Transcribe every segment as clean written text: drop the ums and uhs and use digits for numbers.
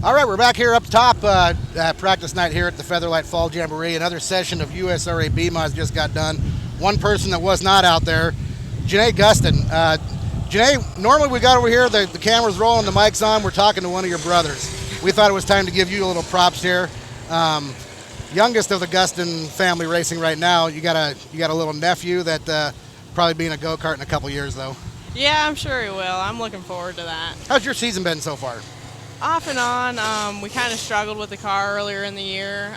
All right, we're back here up top, practice night here at the Featherlite Fall Jamboree. Another session of USRA B-Mods just got done. One person that was not out there, Jana Gustin. Jana, normally we got over here, the camera's rolling, the mic's on, we're talking to one of your brothers. We thought it was time to give you a little props here. Youngest of the Gustin family racing right now. You got a little nephew that probably be in a go-kart in a couple years, though. Yeah, I'm sure he will. I'm looking forward to that. How's your season been so far? Off and on. We kind of struggled with the car earlier in the year.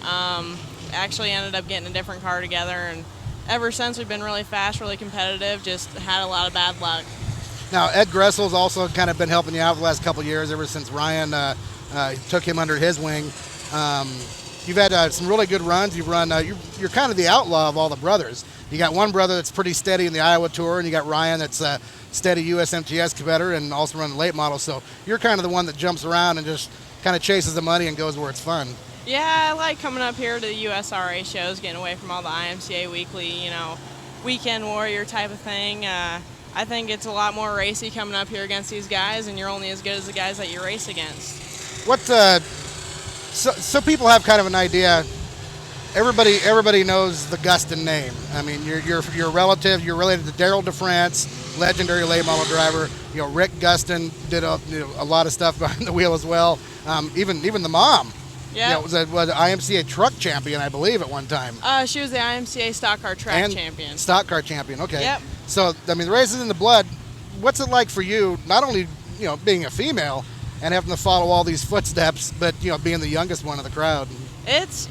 Actually ended up getting a different car together, and ever since we've been really fast, really competitive, just had a lot of bad luck. Now, Ed Gressel's also kind of been helping you out the last couple of years, ever since Ryan took him under his wing. You've had some really good runs. You've run. You're kind of the outlaw of all the brothers. You got one brother that's pretty steady in the Iowa Tour, and you got Ryan that's a steady USMTS competitor and also running late models. So you're kind of the one that jumps around and just kind of chases the money and goes where it's fun. Yeah, I like coming up here to the USRA shows, getting away from all the IMCA weekly, weekend warrior type of thing. I think it's a lot more racy coming up here against these guys, and you're only as good as the guys that you race against. So people have kind of an idea. Everybody knows the Gustin name. I mean, you're a relative. You're related to Daryl DeFrance, legendary late model driver. Rick Gustin did a lot of stuff behind the wheel as well. Even the mom. Yeah. Was an IMCA truck champion, I believe, at one time. She was the IMCA stock car track champion. Stock car champion. Okay. Yep. So I mean, the race is in the blood. What's it like for you? Not only being a female and having to follow all these footsteps, but being the youngest one of the crowd. It's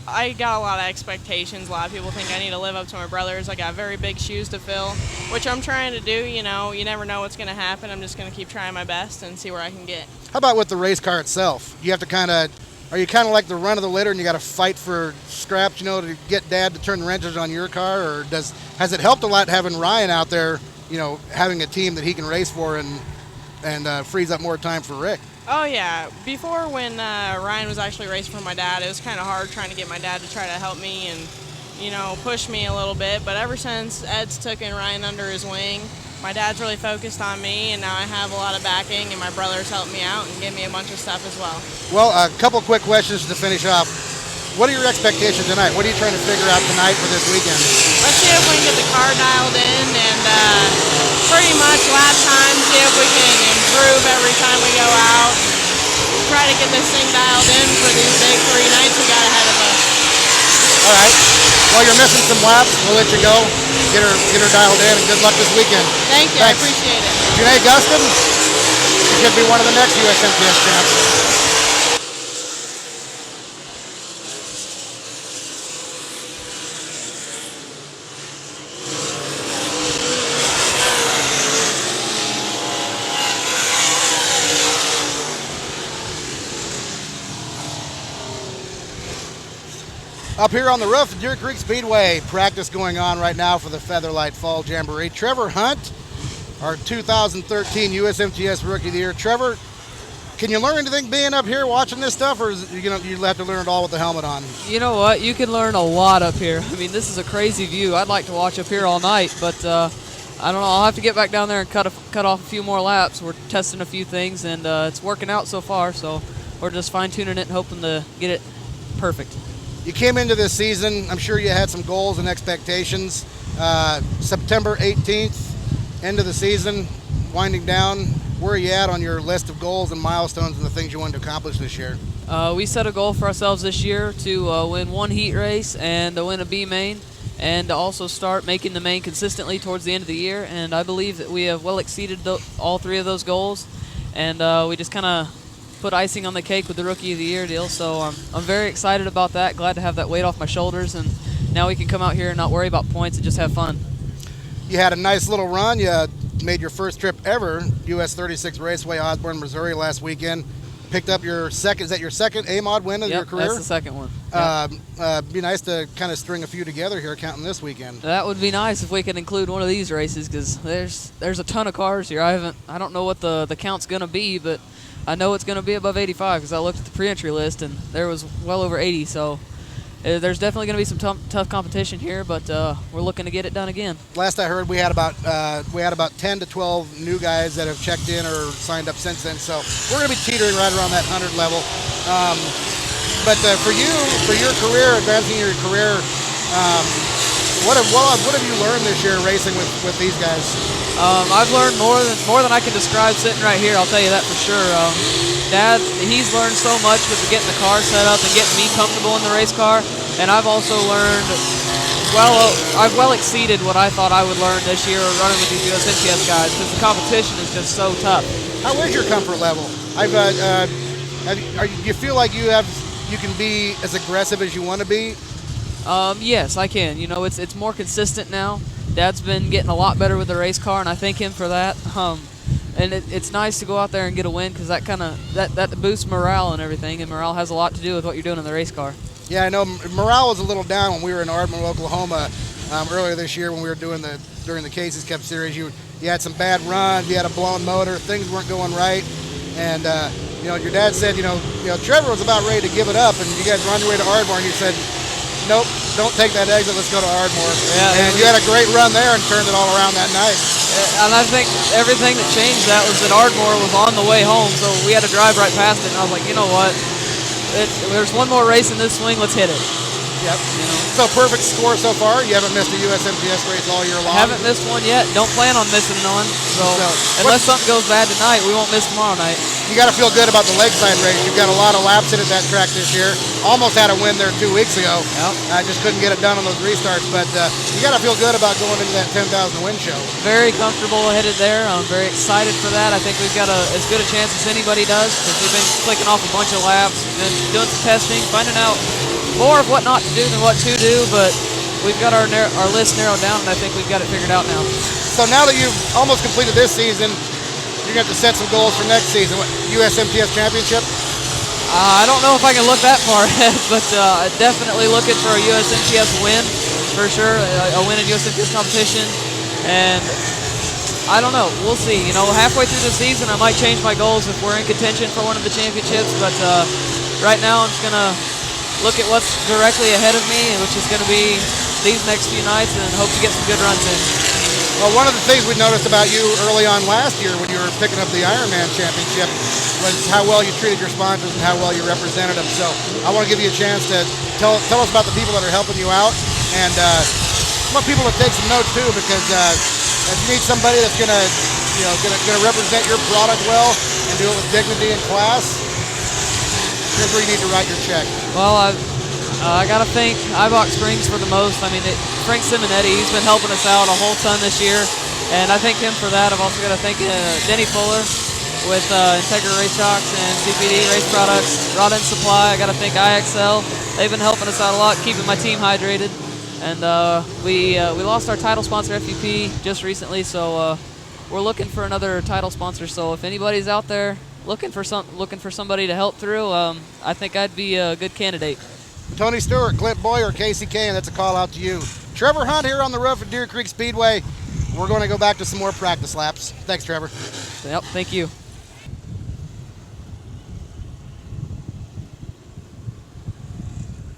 I got a lot of expectations. A lot of people think I need to live up to my brothers. I got very big shoes to fill, which I'm trying to do. You never know what's going to happen. I'm just going to keep trying my best and see where I can get. How about with the race car itself? You have to are you kind of like the run of the litter and you got to fight for scraps, to get Dad to turn the wrenches on your car? Or has it helped a lot having Ryan out there, having a team that he can race for and frees up more time for Rick? Oh, yeah. Before, when Ryan was actually racing for my dad, it was kind of hard trying to get my dad to try to help me and, push me a little bit. But ever since Ed's taken Ryan under his wing, my dad's really focused on me, and now I have a lot of backing, and my brothers help me out and give me a bunch of stuff as well. Well, a couple quick questions to finish off. What are your expectations tonight? What are you trying to figure out tonight for this weekend? Let's see if we can get the car dialed in and pretty much lap time, see if we can improve every time we go out. Try to get this thing dialed in for these big 3 nights we got ahead of us. All right. Well, you're missing some laps. We'll let you go. Get her dialed in, and good luck this weekend. Thank you. Thanks. I appreciate it. Jana Gustin, she could be one of the next USMTS champs. Up here on the roof of Deer Creek Speedway, practice going on right now for the Featherlite Fall Jamboree. Trevor Hunt, our 2013 USMTS Rookie of the Year. Trevor, can you learn anything being up here watching this stuff, or is you have to learn it all with the helmet on? You know what? You can learn a lot up here. I mean, this is a crazy view. I'd like to watch up here all night, but I don't know. I'll have to get back down there and cut off a few more laps. We're testing a few things, and it's working out so far, so we're just fine-tuning it and hoping to get it perfect. You came into this season, I'm sure you had some goals and expectations. September 18th, end of the season, winding down. Where are you at on your list of goals and milestones and the things you wanted to accomplish this year? We set a goal for ourselves this year to win 1 heat race and to win a B main, and to also start making the main consistently towards the end of the year. And I believe that we have well exceeded all 3 of those goals, and we just kind of put icing on the cake with the Rookie of the Year deal. So I'm very excited about that. Glad to have that weight off my shoulders, and now we can come out here and not worry about points and just have fun. You had a nice little run. You made your first trip ever, US 36 Raceway, Osborne, Missouri last weekend. Picked up your second, is that your second A-Mod win of your career? That's the second one. Yep. Be nice to kind of string a few together here, counting this weekend. That would be nice if we could include one of these races, because there's a ton of cars here. I don't know what the count's going to be, but I know it's going to be above 85 because I looked at the pre-entry list and there was well over 80. So there's definitely going to be some tough competition here, but we're looking to get it done again. Last I heard, we had about 10 to 12 new guys that have checked in or signed up since then. So we're going to be teetering right around that 100 level. But for your career, advancing your career, what have you learned this year racing with these guys? I've learned more than I can describe sitting right here. I'll tell you that for sure. Dad, he's learned so much with getting the car set up and getting me comfortable in the race car, and I've also learned I've well exceeded what I thought I would learn this year running with these USMTS guys, because the competition is just so tough. How is your comfort level? Do you feel like you can be as aggressive as you want to be? Yes, I can. You know, it's more consistent now. Dad's been getting a lot better with the race car, and I thank him for that. And it's nice to go out there and get a win, because that boosts morale and everything, and morale has a lot to do with what you're doing in the race car. Yeah, I know morale was a little down when we were in Ardmore, Oklahoma earlier this year when we were during the Casey's Cup Series. You had some bad runs, you had a blown motor, things weren't going right, and your dad said, Trevor was about ready to give it up, and you guys were on your way to Ardmore, and you said, nope, don't take that exit, let's go to Ardmore. Yeah, and you had a great run there and turned it all around that night. And I think everything that changed that was that Ardmore was on the way home, so we had to drive right past it, and I was like, you know what? There's one more race in this swing, let's hit it. Yep. So perfect score so far. You haven't missed a USMTS race all year long. Haven't missed one yet. Don't plan on missing one. So unless something goes bad tonight, we won't miss tomorrow night. You got to feel good about the Lakeside race. You've got a lot of laps in at that track this year. Almost had a win there 2 weeks ago. Yep. I just couldn't get it done on those restarts. But you got to feel good about going into that 10,000 win show. Very comfortable headed there. I'm very excited for that. I think we've got as good a chance as anybody does, because we've been clicking off a bunch of laps, been doing some testing, finding out more of what not to do than what to do, but we've got our list narrowed down, and I think we've got it figured out now. So now that you've almost completed this season, you're going to have to set some goals for next season. What, USMTS Championship? I don't know if I can look that far ahead, but definitely looking for a USMTS win, for sure, a win in USMTS competition, and I don't know. We'll see. Halfway through the season, I might change my goals if we're in contention for one of the championships, but right now I'm just going to look at what's directly ahead of me, which is going to be these next few nights, and hope to get some good runs in. Well, one of the things we noticed about you early on last year when you were picking up the Ironman Championship was how well you treated your sponsors and how well you represented them. So I want to give you a chance to tell us about the people that are helping you out, and I want people to take some notes too, because if you need somebody that's going to represent your product well and do it with dignity and class, here's where you need to write your check. Well, I got to thank iBox Springs for the most. I mean, Frank Simonetti, he's been helping us out a whole ton this year, and I thank him for that. I've also got to thank Denny Fuller with Integra Race Shocks and CPD Race Products, Rod End Supply. I got to thank IXL. They've been helping us out a lot, keeping my team hydrated. And we lost our title sponsor, FUP, just recently, so we're looking for another title sponsor. So if anybody's out there looking for somebody to help through, I think I'd be a good candidate. Tony Stewart, Clint Boyer, Casey Kane, that's a call out to you. Trevor Hunt here on the roof at Deer Creek Speedway. We're going to go back to some more practice laps. Thanks, Trevor. Yep, thank you.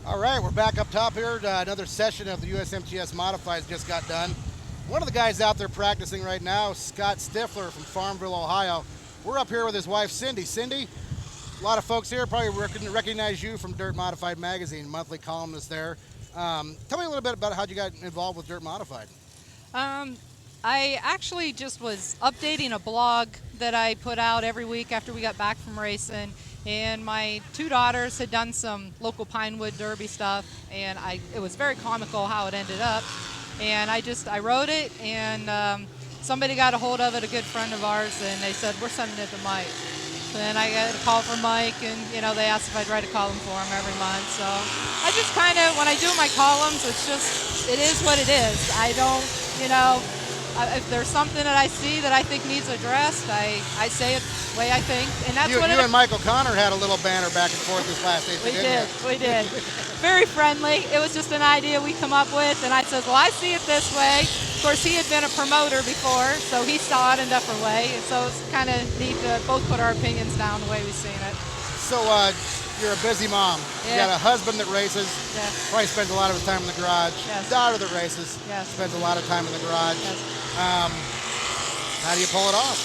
All right, we're back up top here. Another session of the USMTS Modifieds just got done. One of the guys out there practicing right now, Scott Stiffler from Farmville, Ohio. We're up here with his wife, Cindy. Cindy, a lot of folks here probably recognize you from Dirt Modified Magazine, monthly columnist there. Tell me a little bit about how you got involved with Dirt Modified. I actually just was updating a blog that I put out every week after we got back from racing, and my two daughters had done some local Pinewood Derby stuff, and it was very comical how it ended up, and I wrote it, and somebody got a hold of it, a good friend of ours, and they said, we're sending it to Mike. So then I got a call from Mike, and they asked if I'd write a column for him every month. So I just kind of, when I do my columns, it is what it is. I don't, if there's something that I see that I think needs addressed, I say it the way I think, and that's what you and Mike O'Connor had a little banter back and forth this last day. We did. Very friendly. It was just an idea we come up with, and I said, well, I see it this way. Of course, he had been a promoter before, so he saw it a different way, and so it's kind of neat to both put our opinions down the way we've seen it. So you're a busy mom. You Yeah. got a husband that races. Yeah. Probably spends a lot of his time in the garage. Yes. Daughter that races. Yes. Spends a lot of time in the garage. Yes. How do you pull it off?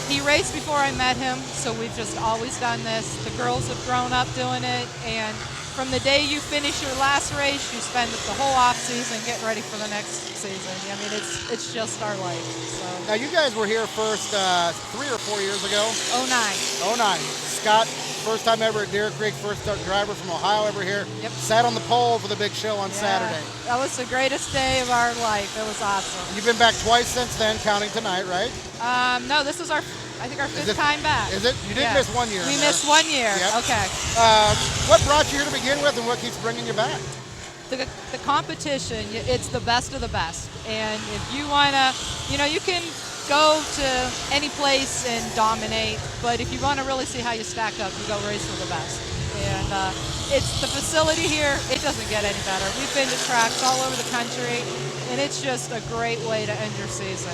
He raced before I met him, so we've just always done this. The girls have grown up doing it, and from the day you finish your last race, you spend the whole off season getting ready for the next season. I mean, it's just our life. So. Now you guys were here first 3 or 4 years ago. 09. 09. Scott, first time ever at Deer Creek, first driver from Ohio ever here. Yep. Sat on the pole for the big show on Saturday. That was the greatest day of our life. It was awesome. You've been back twice since then, counting tonight, right? No, this is our fifth time back. Is it? You did miss 1 year. We missed 1 year. Yep. Okay. What brought you here to begin with, and what keeps bringing you back? The competition, it's the best of the best. And if you want to, you can go to any place and dominate, but if you want to really see how you stack up, you go race for the best. And it's the facility here, it doesn't get any better. We've been to tracks all over the country, and it's just a great way to end your season.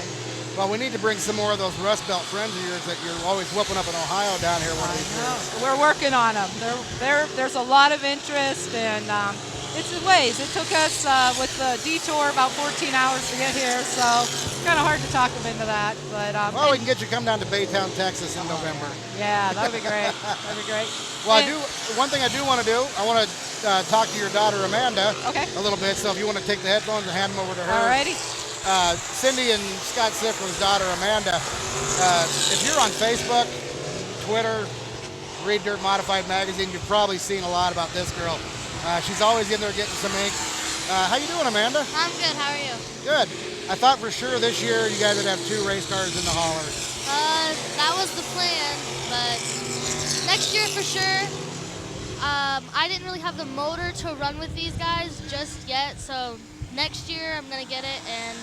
Well, we need to bring some more of those Rust Belt friends of yours that you're always whooping up in Ohio down here one of these years. We're working on them. There's a lot of interest, and it's in ways. It took us with the detour about 14 hours to get here, so it's kind of hard to talk them into that. But well, we can get you come down to Baytown, Texas in November. Yeah, that'd be great. That'd be great. Well, one thing I do want to do, I want to talk to your daughter Amanda a little bit. So if you want to take the headphones and hand them over to her. Alrighty. Cindy and Scott Stiffler's daughter Amanda. If you're on Facebook, Twitter, Read Dirt Modified Magazine, you've probably seen a lot about this girl. She's always in there getting some ink. How you doing, Amanda? I'm good. How are you? Good. I thought for sure this year you guys would have 2 race cars in the hauler. That was the plan, but next year for sure. I didn't really have the motor to run with these guys just yet, so next year I'm gonna get it, and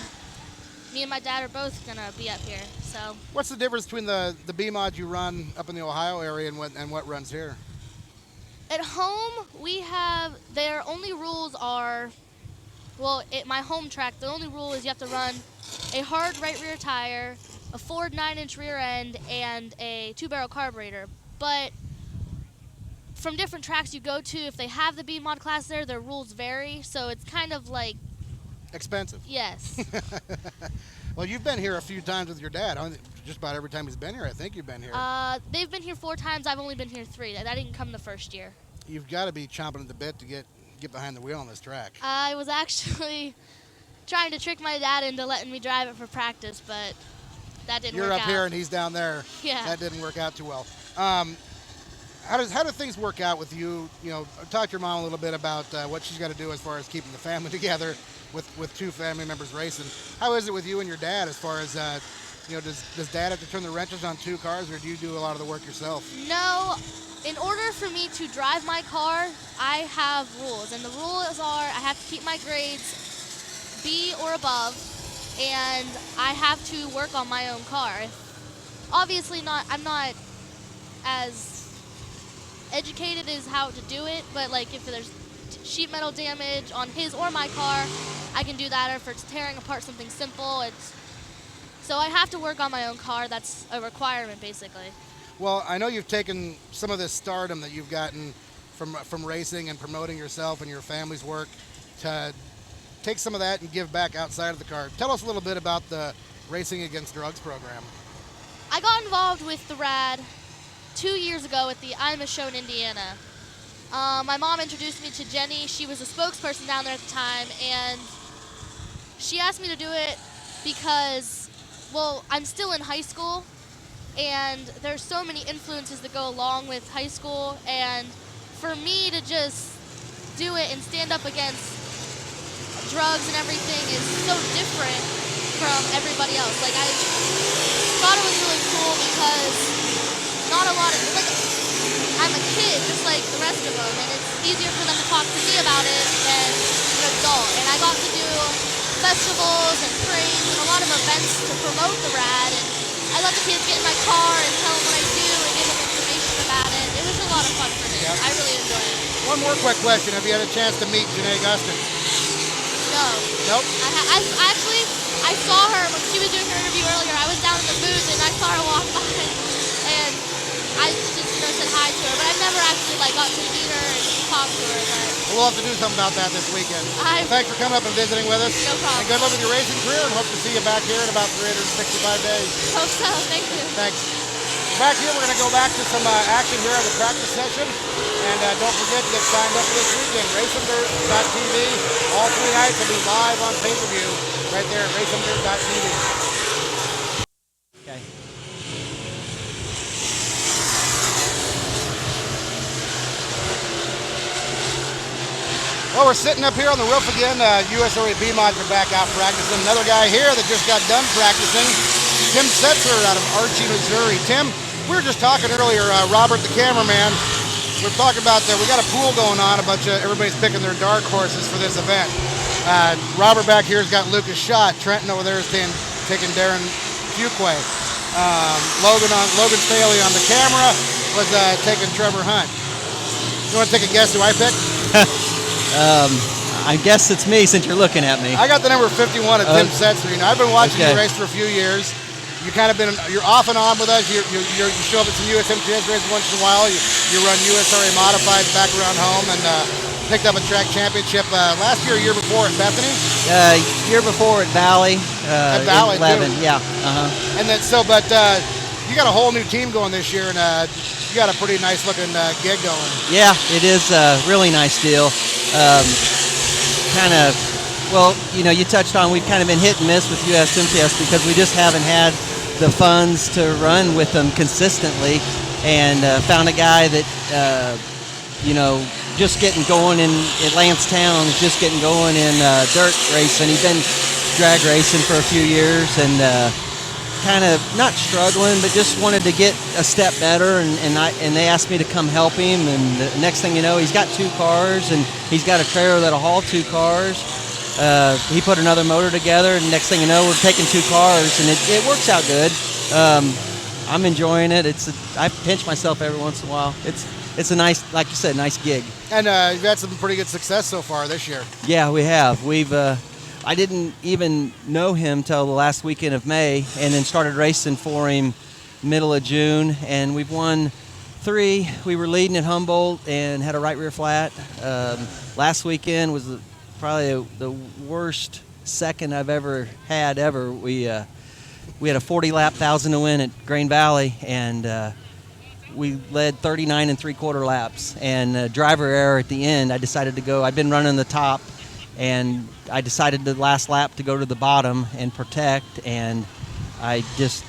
me and my dad are both gonna be up here. So. What's the difference between the B mod you run up in the Ohio area and what runs here? At home, we have, their only rules are, well, at my home track, the only rule is you have to run a hard right rear tire, a Ford 9-inch rear end, and a 2-barrel carburetor. But from different tracks you go to, if they have the B mod class there, their rules vary. So it's kind of like... Expensive. Yes. Well, you've been here a few times with your dad. Just about every time he's been here, I think you've been here. They've been here 4 times. I've only been here 3. I didn't come the first year. You've got to be chomping at the bit to get behind the wheel on this track. I was actually trying to trick my dad into letting me drive it for practice, but that didn't work out. You're up here and he's down there. Yeah. That didn't work out too well. How do things work out with you? Talk to your mom a little bit about what she's got to do as far as keeping the family together with 2 family members racing. How is it with you and your dad as far as, does dad have to turn the wrenches on 2 cars, or do you do a lot of the work yourself? No. In order for me to drive my car, I have rules. And the rules are I have to keep my grades B or above, and I have to work on my own car. Obviously I'm not as educated as how to do it, but like if there's sheet metal damage on his or my car, I can do that. Or if it's tearing apart something simple, so I have to work on my own car. That's a requirement, basically. Well, I know you've taken some of this stardom that you've gotten from racing and promoting yourself and your family's work to take some of that and give back outside of the car. Tell us a little bit about the Racing Against Drugs program. I got involved with the RAD 2 years ago at the IMA show in Indiana. My mom introduced me to Jenny. She was a spokesperson down there at the time, and she asked me to do it because, well, I'm still in high school, and there's so many influences that go along with high school, and for me to just do it and stand up against drugs and everything is so different from everybody else. Like, I thought it was really cool because not a lot of, like, I'm a kid just like the rest of them, and it's easier for them to talk to me about it than an adult. And I got to do festivals and parades and a lot of events to promote the RAD, and I let the kids get in my car and tell them what I do and give them information about it. It was a lot of fun for me. Yep. I really enjoyed it. One more quick question. Have you had a chance to meet Jana Gustin? No. Nope. I saw her when she was doing her interview earlier. I was down in the booth and I saw her walk by, and I just know talk to her, but We'll have to do something about that this weekend. I- Well, thanks for coming up and visiting with us. No problem. And good luck with your racing career, and hope to see you back here in about 365 days. hope so. Thank you. Thanks. Back here, we're going to go back to some action here at the practice session. And don't forget to get signed up for this weekend. RacinDirt.tv. All 3 nights will be live on pay-per-view right there at RacinDirt.tv. Okay. Well, we're sitting up here on the roof again. USRA B-Mods are back out practicing. Another guy here that just got done practicing, Tim Setzer out of Archie, Missouri. Tim, we were just talking earlier, Robert, the cameraman, we're talking about we got a pool going on. Everybody's picking their dark horses for this event. Robert back here's got Lucas Schott. Trenton over there is taking Darren Fuquay. Logan Staley on the camera was taking Trevor Hunt. You want to take a guess who I picked? I guess it's me since you're looking at me. I got the number 51 of Tim Setzer. You know, I've been watching you race for a few years. You're off and on with us. You show up at some USMTS races once in a while. You run USRA Modifieds back around home and picked up a track championship last year, or year before at Bethany. Year before at Valley. At Valley, 11, too. yeah. And then you got a whole new team going this year, and you got a pretty nice looking gig going. Yeah, it is a really nice deal. Well, you touched on we've kind of been hit and miss with USMTS because we just haven't had the funds to run with them consistently, and found a guy that just getting going in Lance Towns, just getting going in dirt racing. He's been drag racing for a few years and kind of not struggling, but just wanted to get a step better. And they asked me to come help him. And the next thing you know, he's got 2 cars and he's got a trailer that'll haul 2 cars. He put another motor together, and next thing you know, we're taking 2 cars, and it works out good. I'm enjoying it. I pinch myself every once in a while. It's a nice, like you said, nice gig. And you've had some pretty good success so far this year. Yeah, we have. I didn't even know him till the last weekend of May, and then started racing for him middle of June, and we've won 3. We were leading at Humboldt and had a right rear flat. Last weekend was probably the worst second I've ever had ever. We had a 40-lap 1,000 to win at Grain Valley, and we led 39 3/4 laps. And driver error at the end, I decided to go. I'd been running the top, and I decided the last lap to go to the bottom and protect, and I just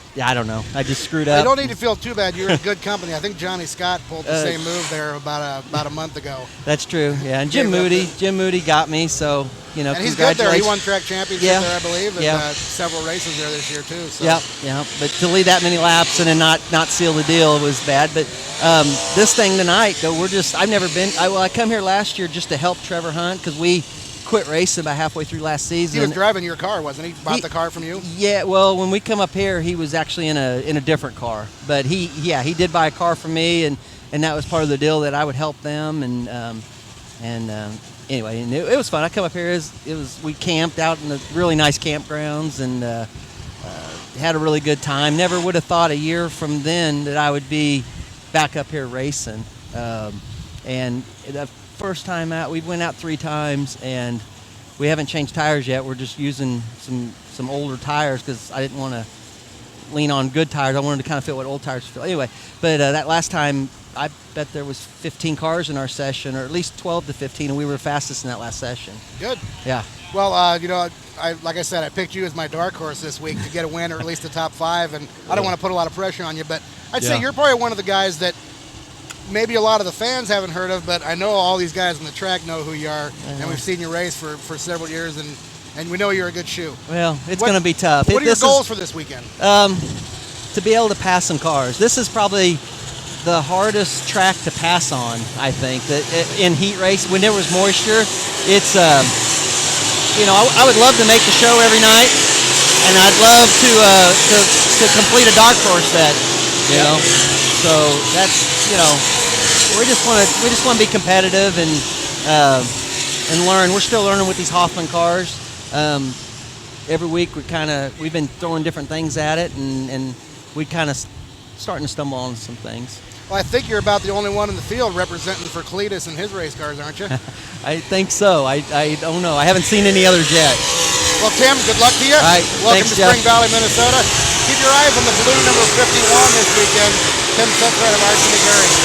screwed up. You don't need to feel too bad. You're in good company. I think Johnny Scott pulled the same move there about a month ago. That's true. Yeah, and Jim Moody got me. So and he's good there. He congratulations. won track championship there, I believe, and several races there this year too. So. Yeah. But to lead that many laps and then not seal the deal was bad. But this thing tonight, though, I come here last year just to help Trevor Hunt because we quit racing about halfway through last season. He was driving your car, wasn't he? Bought the car from you? Yeah. Well, when we come up here, he was actually in a different car. But he did buy a car from me, and that was part of the deal that I would help them. Anyway, and it was fun. I come up here. We camped out in the really nice campgrounds and had a really good time. Never would have thought a year from then that I would be back up here racing. And the first time out, we went out 3 times, and we haven't changed tires yet. We're just using some older tires because I didn't want to lean on good tires. I wanted to kind of feel what old tires feel. Anyway, but that last time, I bet there was 15 cars in our session, or at least 12 to 15, and we were fastest in that last session. Good. Yeah. Well, like I said, I picked you as my dark horse this week to get a win or at least the top 5, and I don't want to put a lot of pressure on you, but I'd say you're probably one of the guys that maybe a lot of the fans haven't heard of, but I know all these guys on the track know who you are, and we've seen you race for several years, and we know you're a good shoe. Well, it's going to be tough. What are your goals for this weekend? To be able to pass some cars. This is probably the hardest track to pass on, I think. That in heat race, when there was moisture, it's I would love to make the show every night, and I'd love to complete a dark horse bet. You know, so that's we just want to be competitive and learn. We're still learning with these Hoffman cars. Every week we've been throwing different things at it, and we kind of starting to stumble on some things. Well, I think you're about the only one in the field representing for Cletus and his race cars, aren't you? I think so. I don't know. I haven't seen any others yet. Well, Tim, good luck to you. All right. Welcome Thanks, to Spring Jeff. Valley, Minnesota. Keep your eyes on the blue number 51 this weekend. Tim Stiffler out of RacinDirt.com.